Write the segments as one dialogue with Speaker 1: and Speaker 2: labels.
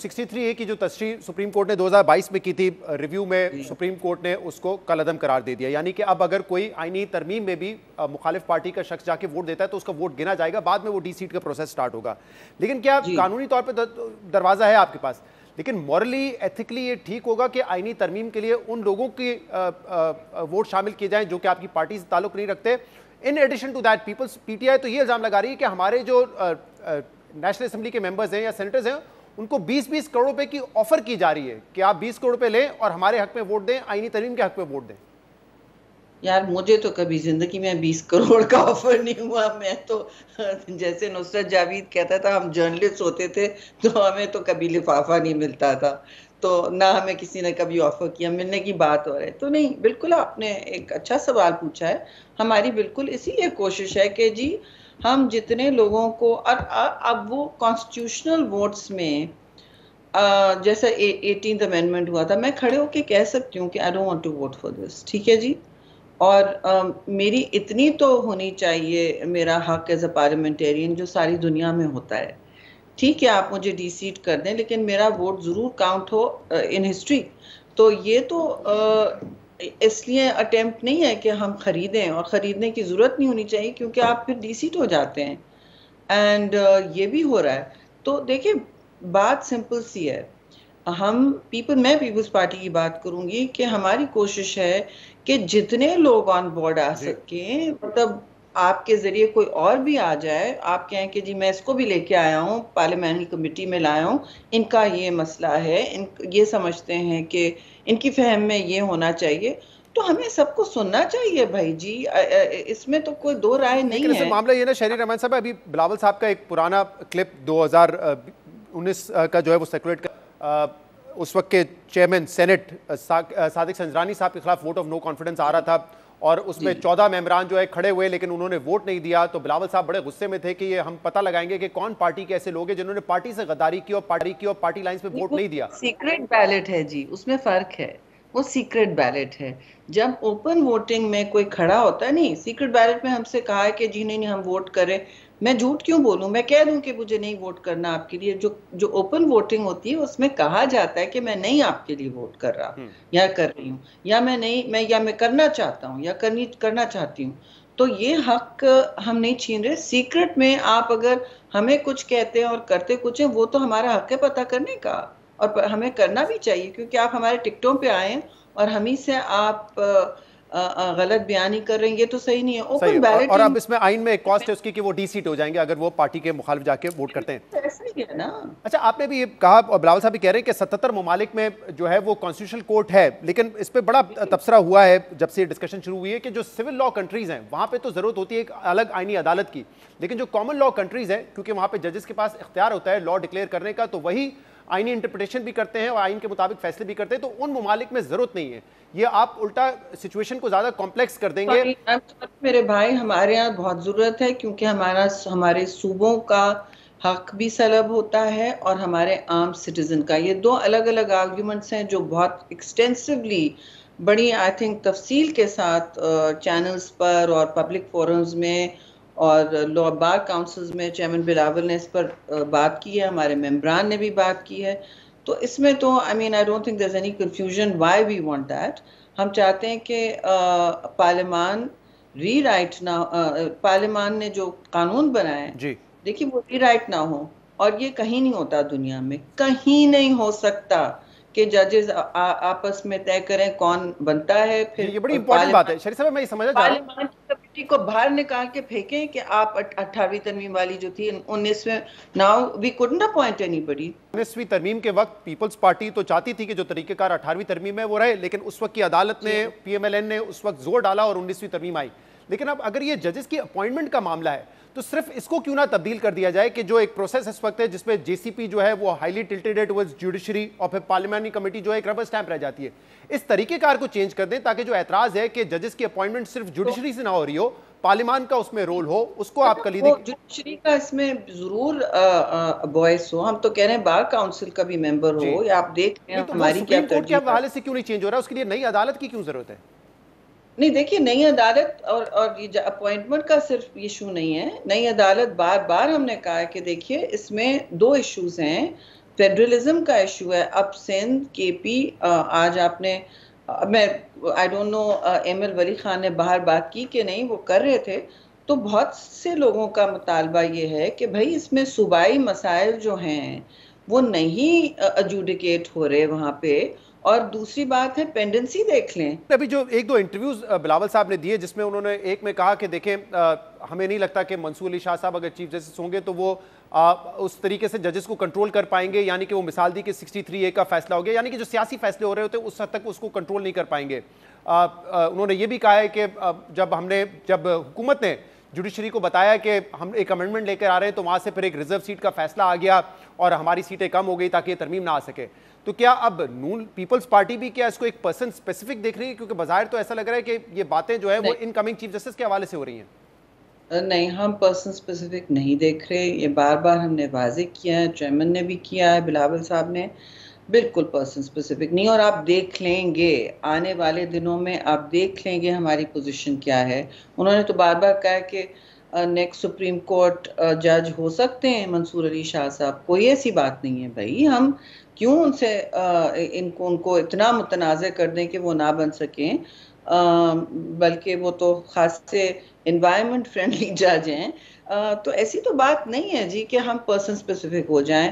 Speaker 1: 63A की जो तशरीह सुप्रीम कोर्ट ने 2022 में की थी, रिव्यू में सुप्रीम कोर्ट ने उसको कलअदम करार दे दिया। यानी कि अब अगर कोई आईनी तरमीम में भी मुखालिफ पार्टी का शख्स जाके वोट देता है तो उसका वोट गिना जाएगा, बाद में वो डी सीट का प्रोसेस स्टार्ट होगा। लेकिन क्या कानूनी तौर पर दरवाजा है आपके पास, लेकिन मॉरली एथिकली ये ठीक होगा कि आईनी तरमीम के लिए उन लोगों की वोट शामिल किए जाएं जो कि आपकी पार्टी से ताल्लुक नहीं रखते? In addition to that peoples PTI तो ये इल्जाम लगा रही है कि हमारे जो नेशनल असेंबली के मेंबर्स हैं या सेनेटर्स हैं उनको 20-20 करोड़ रुपए की ऑफर की जा रही है कि आप 20 करोड़ रुपए लें और हमारे हक में वोट दें, आईनी तरमीम के हक में वोट दें।
Speaker 2: यार मुझे तो कभी जिंदगी में 20 करोड़ का ऑफर नहीं हुआ। मैं तो जैसे नुसरत जावेद कहता था, हम जर्नलिस्ट होते थे तो हमें तो कभी लिफाफा नहीं मिलता था, तो ना हमें किसी ने कभी ऑफर किया। मिलने की बात हो रही है तो नहीं। बिल्कुल आपने एक अच्छा सवाल पूछा है। हमारी बिल्कुल इसीलिए कोशिश है कि जी हम जितने लोगों को, और अब वो कॉन्स्टिट्यूशनल वोट्स में जैसा 18th अमेंडमेंट हुआ था, मैं खड़े होके कह सकती हूँ कि I don't want to vote for this, ठीक है जी। और मेरी इतनी तो होनी चाहिए मेरा हक एज अ पार्लियामेंटेरियन जो सारी दुनिया में होता है। ठीक है आप मुझे डी सीट कर दें लेकिन मेरा वोट जरूर काउंट हो इन हिस्ट्री। तो ये तो इसलिए अटेम्प्ट नहीं है कि हम खरीदें, और खरीदने की जरूरत नहीं होनी चाहिए क्योंकि आप फिर डी सीट हो जाते हैं। एंड ये भी हो रहा है। तो देखिए बात सिंपल सी है। मैं पीपल्स पार्टी की बात करूंगी कि हमारी कोशिश है कि जितने लोग ऑन बोर्ड आ सके, मतलब आपके जरिए कोई और भी आ जाए, आप कहें कि जी मैं इसको भी लेके आया हूँ, पार्लियामेंट्री कमेटी में लाया हूँ, इनका ये मसला है, ये समझते हैं कि इनकी फहम में ये होना चाहिए, तो हमें सबको सुनना चाहिए भाई जी। इसमें तो कोई दो राय नहीं है।
Speaker 1: मामला ये ना शहरी रहमान साहब, अभी बिलावल साहब का एक पुराना क्लिप 2019 का जो है वो सर्कुलेट उस वक्त के चेयरमैन सेनेट सादिक संजरानी साहब के खिलाफ वोट ऑफ नो कॉन्फिडेंस आ रहा था और उसमें 14 मेंबरान जो है खड़े हुए लेकिन उन्होंने वोट नहीं दिया। तो बिलावल साहब बड़े गुस्से में थे कि ये हम पता लगाएंगे कि कौन पार्टी के ऐसे लोग हैं जिन्होंने पार्टी से गद्दारी की और पार्टी लाइंस पे वोट नहीं दिया।
Speaker 2: सीक्रेट बैलेट है जी, उसमें फर्क है। वो सीक्रेट बैलेट है। जब ओपन वोटिंग में कोई खड़ा होता है, नहीं सीक्रेट बैलेट में हमसे कहा है कि जी नहीं हम वोट करें, मैं झूठ क्यों बोलूं, मैं कह दूं कि मुझे नहीं वोट करना आपके लिए। जो ओपन वोटिंग होती है उसमें कहा जाता है कि मैं नहीं आपके लिए वोट कर रहा या कर रही हूँ, या मैं करना चाहता हूँ या करना चाहती हूँ। तो ये हक हम नहीं छीन रहे। सीक्रेट में आप अगर हमें कुछ कहते हैं और करते कुछ है, वो तो हमारा हक है पता करने का, और हमें करना भी चाहिए क्योंकि आप हमारे टिकटों पे आए हैं और हम ही से आप गलत बयानी कर रहे हैं, ये तो सही नहीं है। ओपन बैलेट
Speaker 1: और अब इसमें आइन में एक कॉस्ट है उसकी कि वो डी सीट हो जाएंगे अगर वो पार्टी के मुखालिफ जाके वोट करते हैं।
Speaker 2: ऐसा ही है ना।
Speaker 1: अच्छा, आपने भी ये कहा और बिलावल साहब भी कह रहे हैं कि 77 ममालिक में जो है वो कॉन्स्टिट्यूशनल कोर्ट है, लेकिन इस पर बड़ा तबसरा हुआ है जब से डिस्कशन शुरू हुई है कि जो सिविल लॉ कंट्रीज हैं वहां पे तो जरूरत होती है एक अलग आईनी अदालत की, लेकिन जो कॉमन लॉ कंट्रीज है क्योंकि वहां पे जजेस के पास इख्तियार होता है लॉ डिक्लेयर करने का, तो वही आईनी इंटरप्रिटेशन भी करते हैं और आइन के मुताबिक फैसले भी करते हैं, तो उन ममालिक में जरूरत नहीं है। ये आप उल्टा सिचुएशन को ज्यादा कॉम्प्लेक्स कर देंगे।
Speaker 2: मेरे भाई हमारे यहाँ बहुत जरूरत है क्योंकि हमारे सूबों का हक भी सलब होता है और हमारे आम सिटीजन का। ये दो अलग अलग आर्ग्यूमेंट्स हैं जो बहुत एक्सटेंसिवली बड़ी आई थिंक तफसील के साथ चैनल्स पर और पब्लिक फोरम्स में और लॉ बार काउंसिल्स में चेयरमैन बिलावल ने इस पर बात की है, हमारे मेंबरान ने भी बात की है। तो इसमें तो I don't think there is any confusion why we want that. हम चाहते हैं कि पार्लियामान रीराइट ना, पार्लियामान ने जो कानून बनाए हैं देखिए वो रीराइट ना हो, और ये कहीं नहीं होता दुनिया में, कहीं नहीं हो सकता कि जजेस आपस में तय करें कौन बनता है। फिर
Speaker 1: ये बड़ी इंपॉर्टेंट बात है शरीफ साहब, मैं ये समझना चाह रहा हूं।
Speaker 2: पार्लियामान की कमेटी को बाहर निकाल के फेंकें कि आप 18वीं तरमीम वाली जो थी 19वें, now we couldn't appoint anybody.
Speaker 1: 19वीं तरमीम के वक्त पीपल्स पार्टी तो चाहती थी कि जो तरीकेकार 18वीं तरमीम है वो रहे, लेकिन उस वक्त की अदालत ने पीएमएलएन ने उस वक्त जोर डाला और 19वीं तरमीम आई। लेकिन अब अगर ये जजेस की अपॉइंटमेंट का मामला है तो सिर्फ इसको क्यों ना तब्दील कर दिया जाए कि जो एक प्रोसेस इस वक्त है जिसमें जेसीपी जो है वो हाईली टिल्टेड टुवर्ड्स जुडिशरी और फिर पार्लियामेंट्री कमेटी जो है एक रबर स्टैंप रह जाती है। इस तरीकेकार को चेंज कर दें ताकि जो ऐतराज है कि जजेस की अपॉइंटमेंट सिर्फ जुडिशरी से ना हो रही हो, पार्लियामान का उसमें रोल हो, उसको आप कलीदी
Speaker 2: जुडिशरी का इसमें जरूर वॉइस हो। हम तो कह रहे हैं बार काउंसिल का भी मेंबर हो, या आप देख रहे हैं हमारी क्या
Speaker 1: कोर्ट के हवाले से क्यों नहीं चेंज हो रहा है, उसके लिए नई अदालत की क्यों जरूरत है?
Speaker 2: नहीं देखिए, नई अदालत और ये अपॉइंटमेंट का सिर्फ इशू नहीं है। नई अदालत बार बार हमने कहा है कि देखिए इसमें दो इश्यूज हैं, फेडरलिज्म का इशू है। अब सिंध केपी, आज आपने मैं आई डोंट नो एमएल वली खान ने बाहर बात की कि नहीं, वो कर रहे थे, तो बहुत से लोगों का मुतालबा ये है कि भाई इसमें सूबाई मसाइल जो हैं वो नहीं एडजुडिकेट हो रहे वहाँ पे। और दूसरी बात है पेंडेंसी देख लें।
Speaker 1: अभी जो एक दो इंटरव्यूज बिलावल साहब ने दिए जिसमें उन्होंने एक में कहा कि देखें हमें नहीं लगता कि मंसूर अली शाह साहब अगर चीफ जस्टिस होंगे तो वो उस तरीके से जजेस को कंट्रोल कर पाएंगे, यानी कि वो मिसाल दी कि 63A का फैसला हो गया, यानी कि जो सियासी फैसले हो रहे होते हैं उस हद तक उसको कंट्रोल नहीं कर पाएंगे। उन्होंने ये भी कहा है कि जब हुकूमत ने जुडिशरी को बताया कि हम एक अमेंडमेंट लेकर आ रहे हैं तो वहां से फिर एक रिजर्व सीट का फैसला आ गया और हमारी सीटें कम हो गई ताकि ये तरमीम ना आ सके। तो क्या अब नून पीपल्स पार्टी भी क्या इसको एक पर्सन स्पेसिफिक देख रही है, क्योंकि बाहर तो ऐसा लग रहा है कि ये बातें जो है वो इनकमिंग चीफ जस्टिस के हवाले से हो रही हैं?
Speaker 2: नहीं, हम पर्सन स्पेसिफिक नहीं देख रहे। ये बार बार हमने वाजे किया है, चेयरमैन ने भी किया है, बिलावल साहब ने, बिल्कुल पर्सन स्पेसिफिक नहीं। और आप देख लेंगे आने वाले दिनों में, आप देख लेंगे हमारी पोजीशन क्या है। उन्होंने तो बार बार कहा कि नेक्स्ट सुप्रीम कोर्ट जज हो सकते हैं मंसूर अली शाह साहब। कोई ऐसी बात नहीं है भाई, हम क्यों उनसे उनको इतना मुतनाज़ कर दें कि वो ना बन सकें। बल्कि वो तो खास से एनवायरनमेंट फ्रेंडली जज हैं। तो ऐसी तो बात नहीं है जी कि हम पर्सन स्पेसिफिक हो जाएं।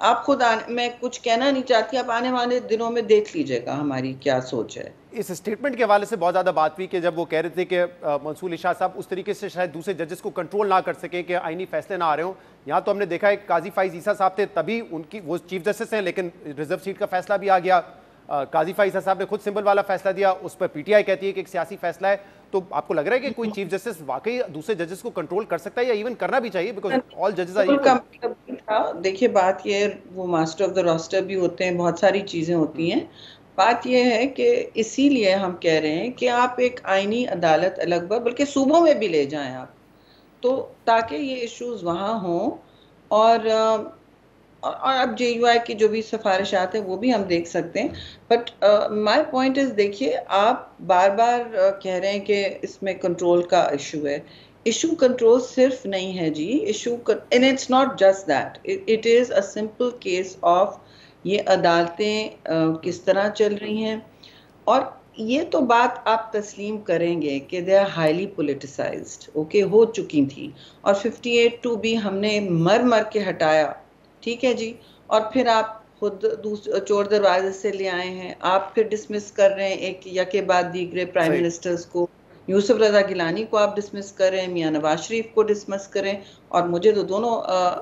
Speaker 2: आप खुद मैं कुछ कहना नहीं चाहती, आप आने वाले दिनों में देख लीजिएगा हमारी क्या सोच है।
Speaker 1: इस स्टेटमेंट के हवाले से बहुत ज़्यादा बात हुई कि जब वो कह रहे थे कि मंसूर अली शाह साहब उस तरीके से शायद दूसरे जजेस को कंट्रोल ना कर सके कि आईनी फैसले ना आ रहे हो। यहाँ तो हमने देखा है काजी फाइज ईसा साहब थे, तभी उनकी वो चीफ जस्टिस हैं, लेकिन रिजर्व सीट का फैसला भी आ गया। काजी फाइज साहब ने खुद सिंबल वाला फैसला दिया, उस पर पीटीआई कहती है कि एक सियासी फैसला है। तो आपको लग रहा है कि कोई चीफ जस्टिस वाकई दूसरे जजेस को कंट्रोल कर सकता है या इवन करना भी चाहिए, बिकॉज ऑल जजेस आर इक्वल?
Speaker 2: देखिए बात ये है, वो मास्टर ऑफ द रोस्टर भी होते हैं, बहुत सारी चीजें होती हैं। बात यह है कि इसीलिए हम कह रहे हैं कि आप एक आईनी अदालत अलग बल्कि सूबों में भी ले जाएं आप, तो ताकि ये इश्यूज वहाँ हों। और अब JUI की जो भी सिफारिशात हैं वो भी हम देख सकते हैं। बट माय पॉइंट इज, देखिए आप बार बार कह रहे हैं कि इसमें कंट्रोल का इशू है। इशू कंट्रोल सिर्फ नहीं है जी, issue and it's not just that, it is a simple case of ये अदालतें किस तरह चल रही हैं। और ये तो बात आप तस्लीम करेंगे कि they are highly politicised, okay, हो चुकी थी। और 58(2) भी हमने मर मर के हटाया, ठीक है जी। और फिर आप खुद चोर दरवाजे से ले आए हैं, आप फिर डिसमिस कर रहे हैं एक या के बाद दीगरे प्राइम मिनिस्टर्स को। यूसुफ रजा गिलानी को आप डिसमिस कर रहे हैं, मियां नवाज शरीफ को डिसमिस करें। और मुझे तो दोनों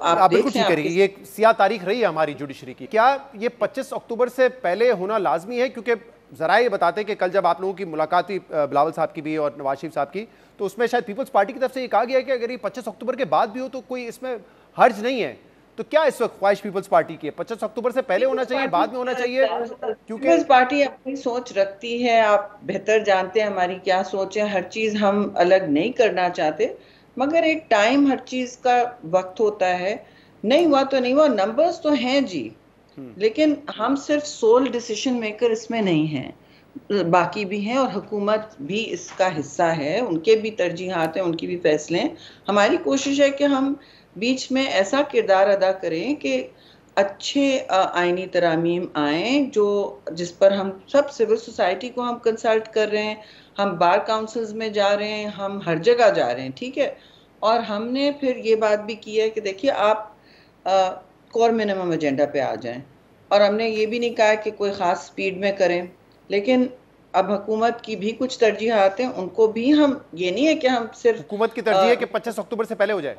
Speaker 2: आप देख लें,
Speaker 1: ये सियाह तारीख रही है हमारी जुडिशरी की। क्या ये 25 अक्टूबर से पहले होना लाजमी है? क्योंकि जरा ये बताते हैं कि कल जब आप लोगों की मुलाकात हुई बिलावल साहब की भी और नवाज शरीफ साहब की, तो उसमें शायद पीपल्स पार्टी की तरफ से ये कहा गया है कि अगर ये 25 अक्टूबर के बाद भी हो तो कोई इसमें हर्ज नहीं है। तो क्या इस वक्त ख्वाहिश पीपल्स पार्टी की है? 25 अक्टूबर से पहले होना चाहिए, बाद में होना चाहिए?
Speaker 2: क्योंकि पीपल्स पार्टी अपनी सोच रखती है, आप बेहतर जानते हैं हमारी क्या सोच है। हर चीज हम अलग नहीं करना चाहते, मगर एक टाइम, हर चीज का वक्त होता है। नहीं हुआ तो नहीं हुआ, नंबर्स तो हैं जी, लेकिन हम सिर्फ सोल डिसीजन मेकर इसमें नहीं हैं, बाकी भी हैं और हुकूमत भी इसका हिस्सा है, उनके भी तरजीहात हैं, उनकी भी फैसले हैं। हमारी कोशिश है कि हम बीच में ऐसा किरदार अदा करें कि अच्छे आईनी तरामीम आए, जो जिस पर हम सब सिविल सोसाइटी को हम कंसल्ट कर रहे हैं, हम बार काउंसिल्स में जा रहे हैं, हम हर जगह जा रहे हैं, ठीक है। और हमने फिर ये बात भी की है कि देखिए आप कोर मिनिमम एजेंडा पे आ जाएं। और हमने ये भी नहीं कहा कि कोई ख़ास स्पीड में करें, लेकिन अब हुकूमत की भी कुछ तरजीहात हैं, उनको भी हम, ये नहीं है कि हम सिर्फ
Speaker 1: हुकूमत की तरजीह है कि 25 अक्टूबर से पहले हो जाए।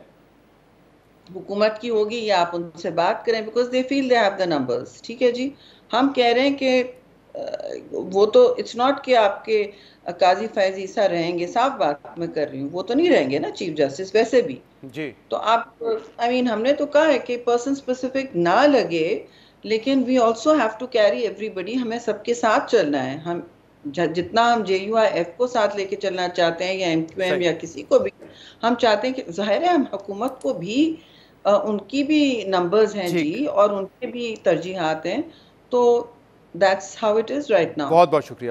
Speaker 2: हुकूमत की होगी या आप उनसे बात करें, because they feel they have the numbers, ठीक है जी। हम कह रहे हैं कि वो तो इट्स नॉट कि आपके काजी फैज ईसा रहेंगे, साफ बात मैं कर रही हूँ, वो तो नहीं रहेंगे ना चीफ जस्टिस वैसे भी
Speaker 1: जी।
Speaker 2: तो आप हमने तो कहा है कि पर्सन स्पेसिफिक ना लगे, लेकिन we also have to carry everybody, हमें सबके साथ चलना है। हम जितना हम JUIF को साथ लेके चलना चाहते हैं या MQM या किसी को भी, हम चाहते हैं कि जाहिर है हम हुकूमत को भी उनकी भी नंबर्स हैं जी, और उनके भी तरजीहात हैं। तो that's how it is right now.
Speaker 1: बहुत बहुत शुक्रिया।